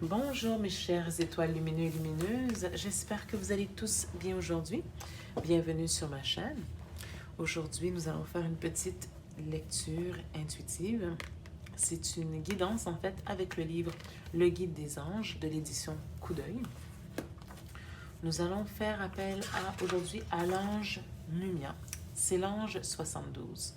Bonjour mes chères étoiles lumineux et lumineuses, j'espère que vous allez tous bien aujourd'hui. Bienvenue sur ma chaîne. Aujourd'hui, nous allons faire une petite lecture intuitive. C'est une guidance en fait avec le livre Le Guide des anges de l'édition Coup d'œil. Nous allons faire appel aujourd'hui à l'ange Numia. C'est l'ange 72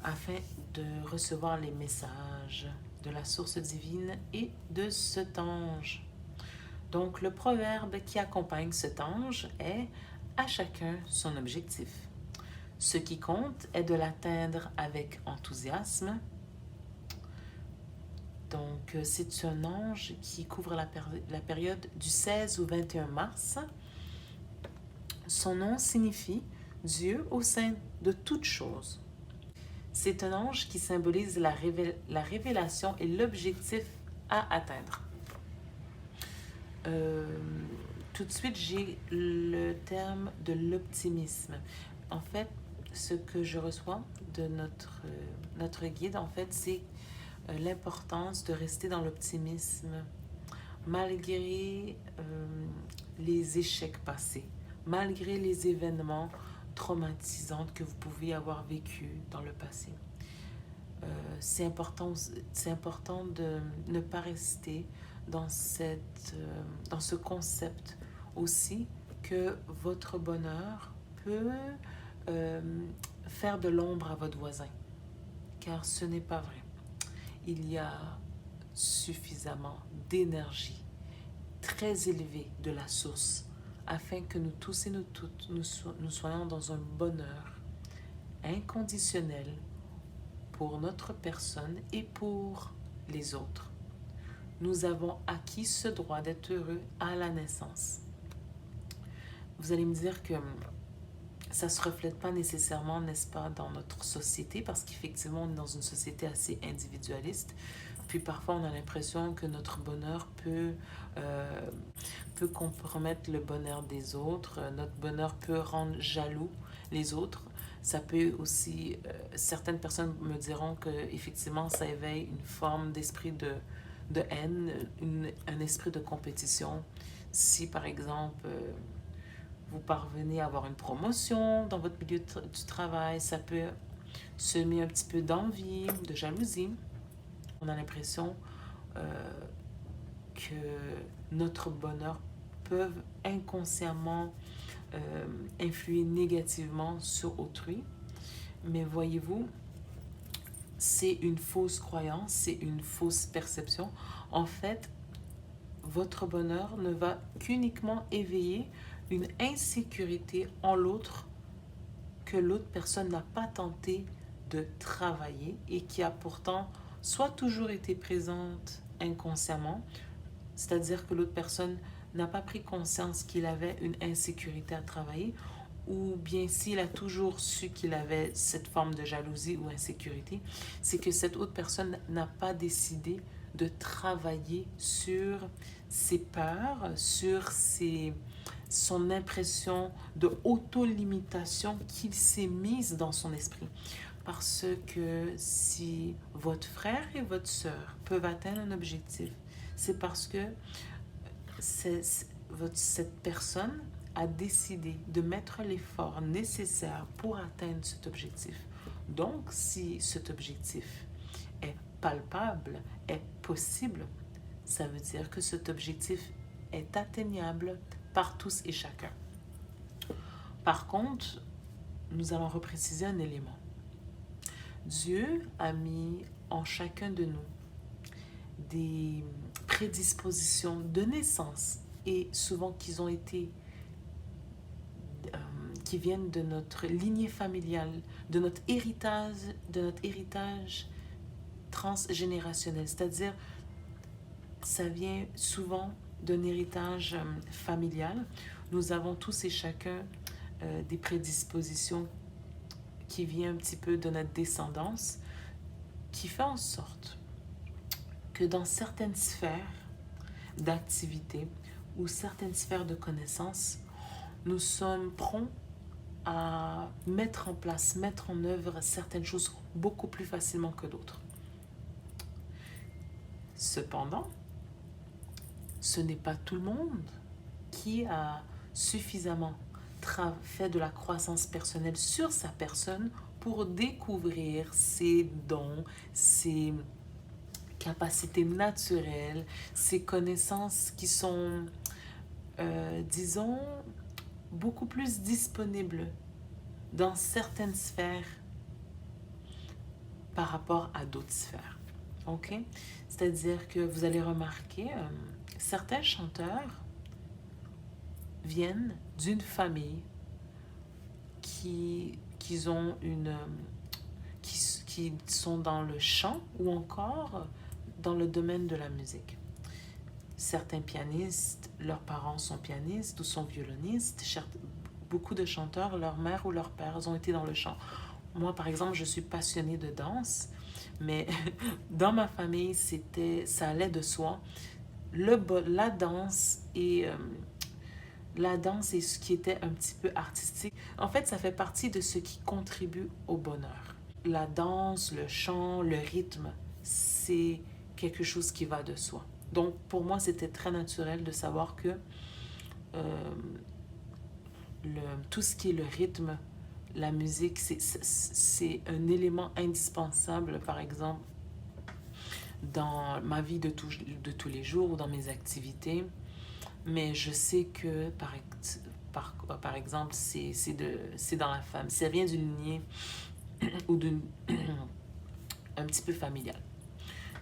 afin de recevoir les messages de la source divine et de cet ange. Donc, le proverbe qui accompagne cet ange est « À chacun son objectif ». Ce qui compte est de l'atteindre avec enthousiasme. Donc, c'est un ange qui couvre la période du 16 au 21 mars. Son nom signifie « Dieu au sein de toutes choses ». C'est un ange qui symbolise la révélation et l'objectif à atteindre. Tout de suite, j'ai le terme de l'optimisme. En fait, ce que je reçois de notre guide, en fait, c'est l'importance de rester dans l'optimisme malgré les échecs passés, malgré les événements traumatisants que vous pouvez avoir vécu dans le passé. C'est important de ne pas rester dans ce concept aussi que votre bonheur peut faire de l'ombre à votre voisin, car ce n'est pas vrai. Il y a suffisamment d'énergie très élevée de la source afin que nous tous et nous toutes, nous soyons dans un bonheur inconditionnel pour notre personne et pour les autres. Nous avons acquis ce droit d'être heureux à la naissance. Vous allez me dire que ça ne se reflète pas nécessairement, n'est-ce pas, dans notre société, parce qu'effectivement, on est dans une société assez individualiste. Puis parfois, on a l'impression que notre bonheur peut compromettre le bonheur des autres. Notre bonheur peut rendre jaloux les autres. Ça peut aussi, certaines personnes me diront que effectivement, ça éveille une forme d'esprit de haine, un esprit de compétition. Si par exemple, vous parvenez à avoir une promotion dans votre milieu du travail, ça peut semer un petit peu d'envie, de jalousie. On a l'impression que notre bonheur peut inconsciemment influer négativement sur autrui. Mais voyez-vous, c'est une fausse croyance, c'est une fausse perception. En fait, votre bonheur ne va qu'uniquement éveiller une insécurité en l'autre que l'autre personne n'a pas tenté de travailler et qui a pourtant soit toujours été présente inconsciemment, c'est-à-dire que l'autre personne n'a pas pris conscience qu'il avait une insécurité à travailler, ou bien s'il a toujours su qu'il avait cette forme de jalousie ou insécurité, c'est que cette autre personne n'a pas décidé de travailler sur ses peurs, sur son impression de auto-limitation qu'il s'est mise dans son esprit. Parce que si votre frère et votre sœur peuvent atteindre un objectif, c'est parce que cette personne a décidé de mettre l'effort nécessaire pour atteindre cet objectif. Donc, si cet objectif est palpable, est possible, ça veut dire que cet objectif est atteignable par tous et chacun. Par contre, nous allons repréciser un élément. Dieu a mis en chacun de nous des prédispositions de naissance et souvent qui viennent de notre lignée familiale, de notre héritage transgénérationnel. C'est-à-dire, ça vient souvent d'un héritage familial. Nous avons tous et chacun des prédispositions qui viennent un petit peu de notre descendance, qui fait en sorte que dans certaines sphères d'activité ou certaines sphères de connaissances, nous sommes prompts à mettre en place, mettre en œuvre certaines choses beaucoup plus facilement que d'autres. Cependant, ce n'est pas tout le monde qui a suffisamment fait de la croissance personnelle sur sa personne pour découvrir ses dons, ses capacités naturelles, ses connaissances qui sont, disons, beaucoup plus disponibles dans certaines sphères par rapport à d'autres sphères. OK? C'est-à-dire que vous allez remarquer, certains chanteurs viennent d'une famille qui ont qui sont dans le chant ou encore dans le domaine de la musique. Certains pianistes, leurs parents sont pianistes ou sont violonistes. Beaucoup de chanteurs, leur mère ou leur père ont été dans le chant. Moi, par exemple, je suis passionnée de danse, mais dans ma famille, ça allait de soi. La danse et ce qui était un petit peu artistique. En fait, ça fait partie de ce qui contribue au bonheur. La danse, le chant, le rythme, c'est quelque chose qui va de soi. Donc, pour moi, c'était très naturel de savoir que tout ce qui est le rythme, la musique, c'est un élément indispensable, par exemple, dans ma vie de tous les jours ou dans mes activités. Mais je sais que, par exemple, c'est dans la femme. Ça vient d'une lignée ou un petit peu familiale.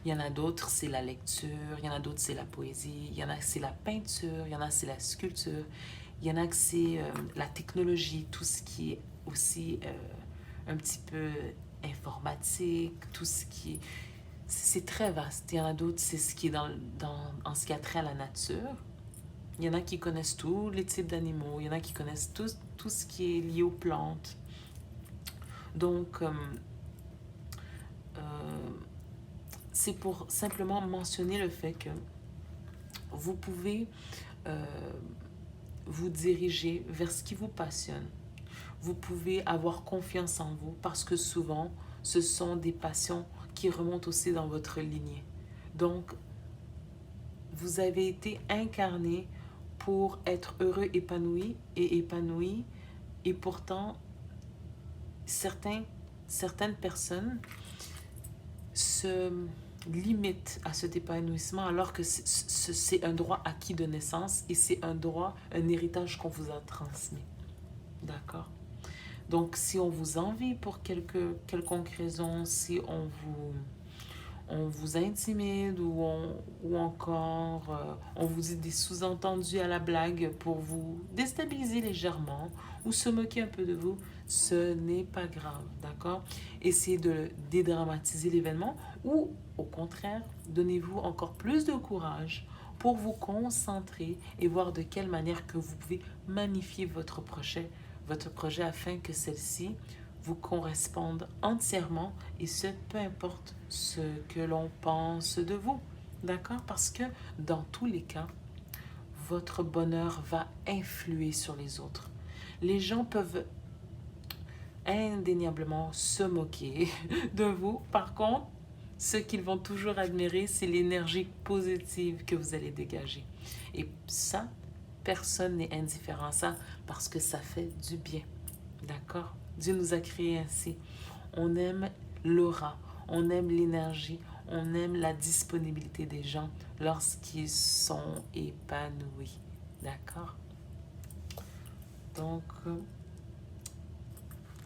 Il y en a d'autres, c'est la lecture. Il y en a d'autres, c'est la poésie. Il y en a, c'est la peinture. Il y en a, c'est la sculpture. Il y en a que c'est la technologie, tout ce qui est aussi un petit peu informatique, tout ce qui est... C'est très vaste. Il y en a d'autres, c'est ce qui est en ce qui a trait à la nature. Il y en a qui connaissent tous les types d'animaux. Il y en a qui connaissent tout ce qui est lié aux plantes. Donc, c'est pour simplement mentionner le fait que vous pouvez vous diriger vers ce qui vous passionne. Vous pouvez avoir confiance en vous parce que souvent, ce sont des passions qui remontent aussi dans votre lignée. Donc, vous avez été incarné pour être heureux, épanoui, et pourtant, certaines personnes se limitent à cet épanouissement alors que c'est un droit acquis de naissance et c'est un héritage qu'on vous a transmis. D'accord? Donc, si on vous envie pour quelconque raison, si on vous intimide ou encore on vous dit des sous-entendus à la blague pour vous déstabiliser légèrement ou se moquer un peu de vous, ce n'est pas grave, d'accord? Essayez de dédramatiser l'événement ou au contraire, donnez-vous encore plus de courage pour vous concentrer et voir de quelle manière que vous pouvez magnifier votre projet afin que celle-ci vous corresponde entièrement et ce, peu importe ce que l'on pense de vous. D'accord? Parce que dans tous les cas, votre bonheur va influer sur les autres. Les gens peuvent indéniablement se moquer de vous. Par contre, ce qu'ils vont toujours admirer, c'est l'énergie positive que vous allez dégager. Et ça, personne n'est indifférent à ça parce que ça fait du bien. D'accord? Dieu nous a créés ainsi. On aime l'aura, on aime l'énergie, on aime la disponibilité des gens lorsqu'ils sont épanouis. D'accord? Donc,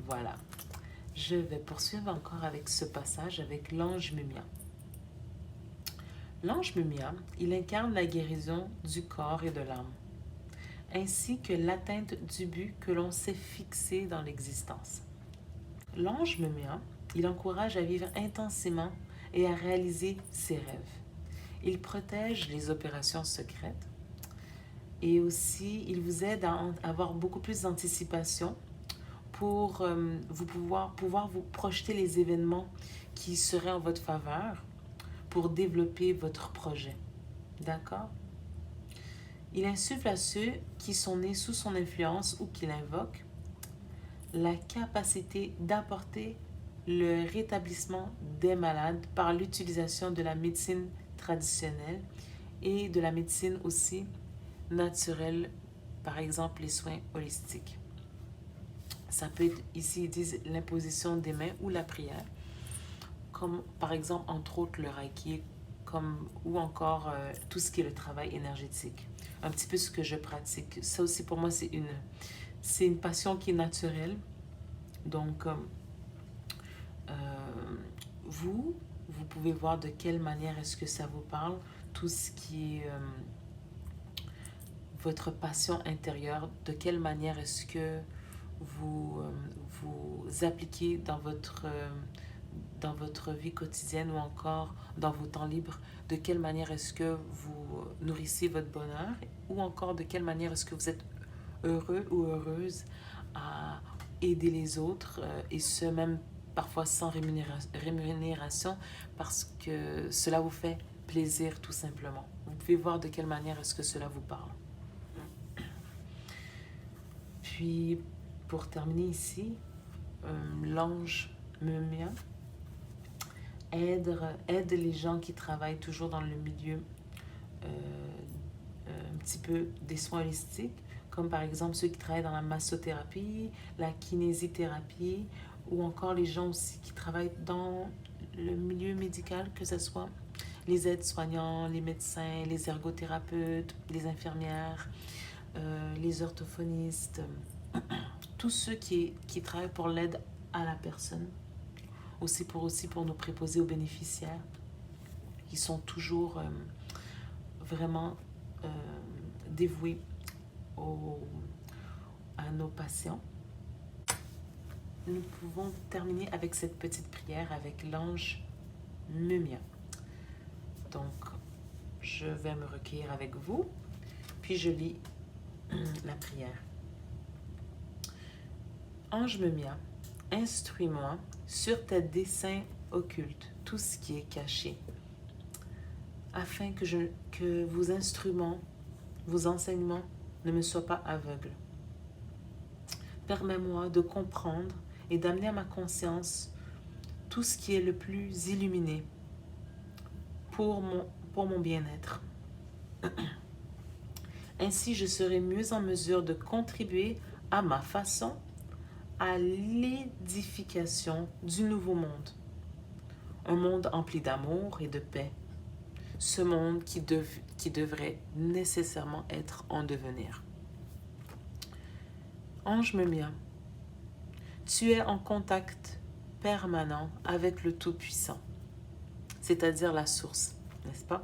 voilà. Je vais poursuivre encore avec ce passage avec l'ange Mumia. L'ange Mumia, il incarne la guérison du corps et de l'âme, ainsi que l'atteinte du but que l'on s'est fixé dans l'existence. L'ange Mumia, il encourage à vivre intensément et à réaliser ses rêves. Il protège les opérations secrètes et aussi il vous aide à avoir beaucoup plus d'anticipation pour pouvoir vous projeter les événements qui seraient en votre faveur pour développer votre projet. D'accord? Il insuffle à ceux qui sont nés sous son influence ou qui l'invoquent la capacité d'apporter le rétablissement des malades par l'utilisation de la médecine traditionnelle et de la médecine aussi naturelle, par exemple les soins holistiques. Ça peut être, ici ils disent l'imposition des mains ou la prière, comme par exemple entre autres le Reiki, comme, ou encore tout ce qui est le travail énergétique. Un petit peu ce que je pratique. Ça aussi pour moi c'est une passion qui est naturelle. Donc euh, vous pouvez voir de quelle manière est-ce que ça vous parle, tout ce qui est votre passion intérieure, de quelle manière est-ce que vous appliquez dans votre vie quotidienne ou encore dans vos temps libres, de quelle manière est-ce que vous nourrissez votre bonheur ou encore de quelle manière est-ce que vous êtes heureux ou heureuse à aider les autres et ce même parfois sans rémunération parce que cela vous fait plaisir tout simplement. Vous pouvez voir de quelle manière est-ce que cela vous parle. Puis pour terminer ici, l'ange Mumia aide les gens qui travaillent toujours dans le milieu un petit peu des soins holistiques, comme par exemple ceux qui travaillent dans la massothérapie, la kinésithérapie, ou encore les gens aussi qui travaillent dans le milieu médical, que ce soit les aides-soignants, les médecins, les ergothérapeutes, les infirmières, les orthophonistes, tous ceux qui travaillent pour l'aide à la personne, aussi pour nos préposés aux bénéficiaires. Ils sont toujours vraiment dévoués à nos patients. Nous pouvons terminer avec cette petite prière avec l'ange Mumia. Donc, je vais me recueillir avec vous, puis je lis la prière. Ange Mumia, instruis-moi sur tes desseins occultes, tout ce qui est caché, afin que vos instruments, vos enseignements ne me soient pas aveugles. Permets-moi de comprendre et d'amener à ma conscience tout ce qui est le plus illuminé pour mon bien-être. Ainsi, je serai mieux en mesure de contribuer à ma façon à l'édification du nouveau monde. Un monde empli d'amour et de paix. Ce monde qui devrait nécessairement être en devenir. Ange Mumia, tu es en contact permanent avec le Tout-Puissant, c'est-à-dire la source, n'est-ce pas?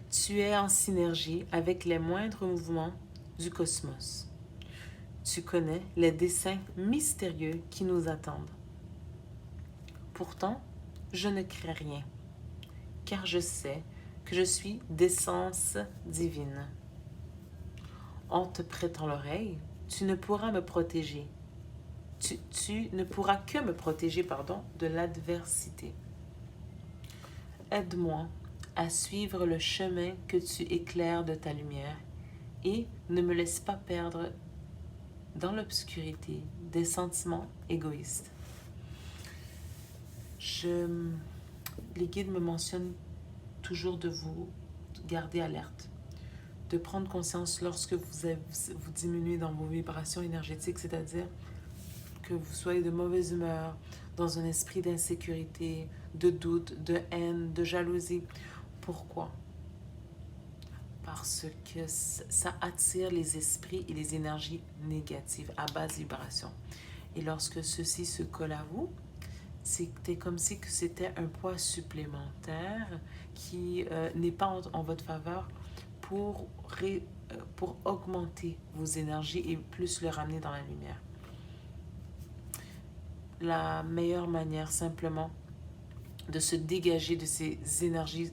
Tu es en synergie avec les moindres mouvements du cosmos. Tu connais les desseins mystérieux qui nous attendent. Pourtant, je ne crains rien, car je sais que je suis d'essence divine. En te prêtant l'oreille, tu ne pourras me protéger. Tu ne pourras que me protéger, de l'adversité. Aide-moi à suivre le chemin que tu éclaires de ta lumière et ne me laisse pas perdre dans l'obscurité des sentiments égoïstes. Les guides me mentionnent toujours de vous garder alerte, de prendre conscience lorsque vous diminuez dans vos vibrations énergétiques, c'est-à-dire que vous soyez de mauvaise humeur, dans un esprit d'insécurité, de doute, de haine, de jalousie. Pourquoi? Parce que ça attire les esprits et les énergies négatives à basse vibration. Et lorsque ceci se colle à vous, c'était comme si c'était un poids supplémentaire qui n'est pas en votre faveur pour augmenter vos énergies et plus le ramener dans la lumière. La meilleure manière simplement de se dégager de ces énergies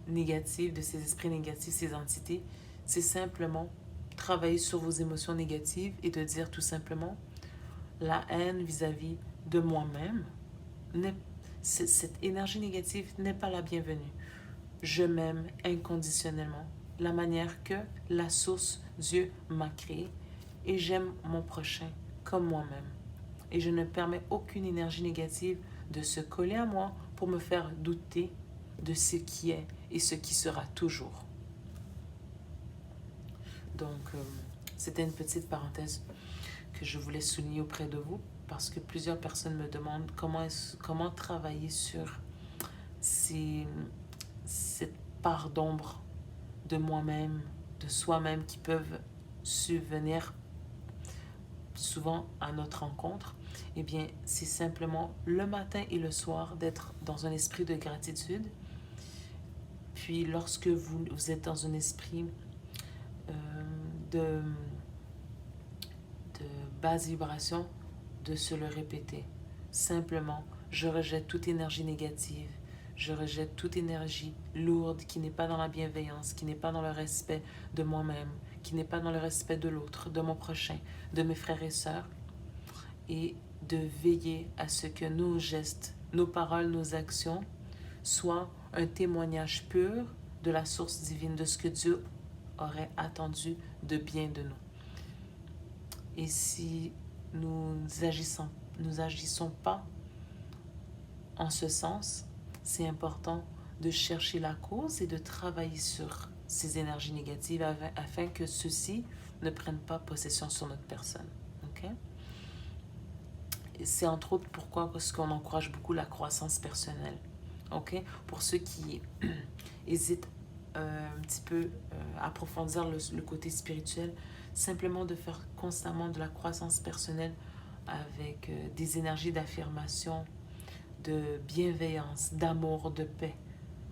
négatives, de ces esprits négatifs, ces entités, c'est simplement travailler sur vos émotions négatives et de dire tout simplement la haine vis-à-vis de moi-même, cette énergie négative n'est pas la bienvenue. Je m'aime inconditionnellement, la manière que la source Dieu m'a créée, et j'aime mon prochain comme moi-même. Et je ne permets aucune énergie négative de se coller à moi pour me faire douter de ce qui est et ce qui sera toujours. Donc, c'était une petite parenthèse que je voulais souligner auprès de vous parce que plusieurs personnes me demandent comment travailler sur cette part d'ombre de moi-même, de soi-même qui peuvent subvenir souvent à notre rencontre. Eh bien, c'est simplement le matin et le soir d'être dans un esprit de gratitude. Puis, lorsque vous êtes dans un esprit de basse vibration, de se le répéter. Simplement, je rejette toute énergie négative. Je rejette toute énergie lourde qui n'est pas dans la bienveillance, qui n'est pas dans le respect de moi-même, qui n'est pas dans le respect de l'autre, de mon prochain, de mes frères et sœurs. Et de veiller à ce que nos gestes, nos paroles, nos actions soient un témoignage pur de la source divine, de ce que Dieu aurait attendu de bien de nous. Et si nous agissons pas en ce sens, c'est important de chercher la cause et de travailler sur ces énergies négatives afin que ceux-ci ne prennent pas possession sur notre personne. Okay? Et c'est entre autres pourquoi parce qu'on encourage beaucoup la croissance personnelle. Okay? Pour ceux qui hésitent un petit peu à approfondir le côté spirituel, simplement de faire constamment de la croissance personnelle avec des énergies d'affirmation, de bienveillance, d'amour, de paix.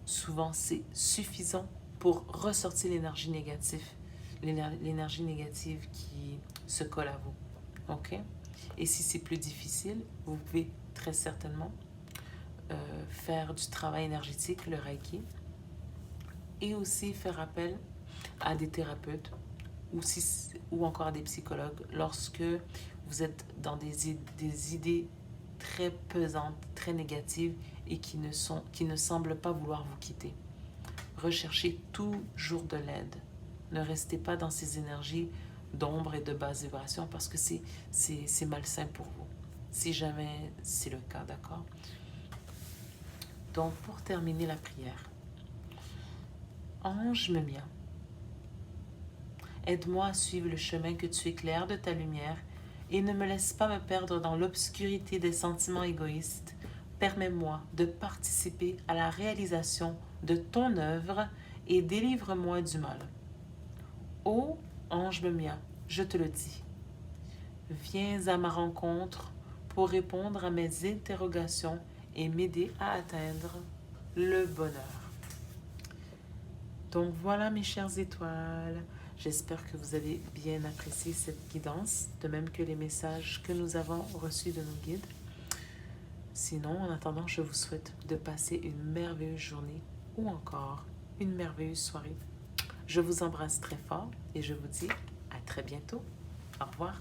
Souvent, c'est suffisant pour ressortir l'énergie négative qui se colle à vous. OK? Et si c'est plus difficile, vous pouvez très certainement faire du travail énergétique, le Reiki, et aussi faire appel à des thérapeutes ou encore à des psychologues lorsque vous êtes dans des idées très pesantes, très négatives et qui ne semblent pas vouloir vous quitter. Recherchez toujours de l'aide. Ne restez pas dans ces énergies d'ombre et de basse vibration parce que c'est malsain pour vous. Si jamais c'est le cas, d'accord? Donc, pour terminer la prière, Ange Memia, aide-moi à suivre le chemin que tu éclaires de ta lumière et ne me laisse pas me perdre dans l'obscurité des sentiments égoïstes. Permets-moi de participer à la réalisation de ton œuvre et délivre-moi du mal. Ô Ange Memia, je te le dis, viens à ma rencontre pour répondre à mes interrogations et m'aider à atteindre le bonheur. Donc voilà mes chères étoiles, j'espère que vous avez bien apprécié cette guidance, de même que les messages que nous avons reçus de nos guides. Sinon, en attendant, je vous souhaite de passer une merveilleuse journée ou encore une merveilleuse soirée. Je vous embrasse très fort et je vous dis à très bientôt. Au revoir.